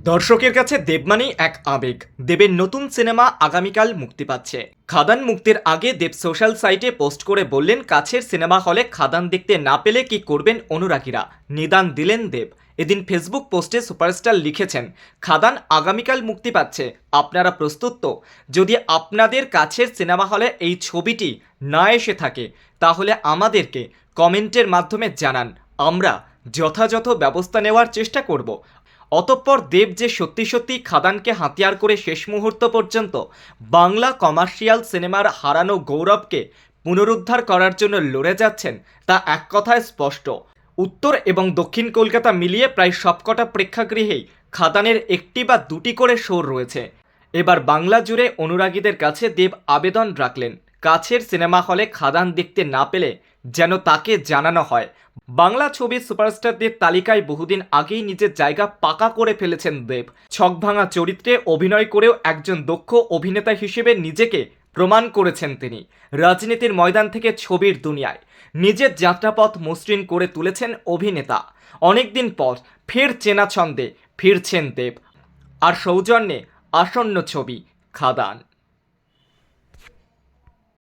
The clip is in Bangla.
দর্শকের কাছে দেব মানেই এক আবেগ। দেবের নতুন সিনেমা আগামীকাল মুক্তি পাচ্ছে। খাদান মুক্তির আগে দেব সোশ্যাল সাইটে পোস্ট করে বললেন, কাছের সিনেমা হলে খাদান দেখতে না পেলে কি করবেন অনুরাগীরা, নিদান দিলেন দেব। এদিন ফেসবুক পোস্টে সুপারস্টার লিখেছেন, খাদান আগামীকাল মুক্তি পাচ্ছে, আপনারা প্রস্তুত তো? যদি আপনাদের কাছের সিনেমা হলে এই ছবিটি না এসে থাকে তাহলে আমাদেরকে কমেন্টের মাধ্যমে জানান, আমরা যথাযথ ব্যবস্থা নেওয়ার চেষ্টা করব। অতঃপর দেব যে সত্যি সত্যি খাদানকে হাতিয়ার করে শেষ মুহূর্ত পর্যন্ত বাংলা কমার্শিয়াল সিনেমার হারানো গৌরবকে পুনরুদ্ধার করার জন্য লড়ে যাচ্ছেন তা এক কথায় স্পষ্ট। উত্তর এবং দক্ষিণ কলকাতা মিলিয়ে প্রায় সবকটা প্রেক্ষাগৃহেই খাদানের একটি বা দুটি করে শো রয়েছে। এবার বাংলা জুড়ে অনুরাগীদের কাছে দেব আবেদন রাখলেন, কাছের সিনেমা হলে খাদান দেখতে না পেলে যেন তাকে জানানো হয়। বাংলা ছবির সুপারস্টারদের তালিকায় বহুদিন আগেই নিজের জায়গা পাকা করে ফেলেছেন দেব। ছকভাঙা চরিত্রে অভিনয় করেও একজন দক্ষ অভিনেতা হিসেবে নিজেকে প্রমাণ করেছেন তিনি। রাজনীতির ময়দান থেকে ছবির দুনিয়ায় নিজের যাত্রাপথ মসৃণ করে তুলেছেন অভিনেতা। অনেকদিন পর ফের চেনা ছন্দে ফিরছেন দেব, আর সৌজন্যে আসন্ন ছবি খাদান।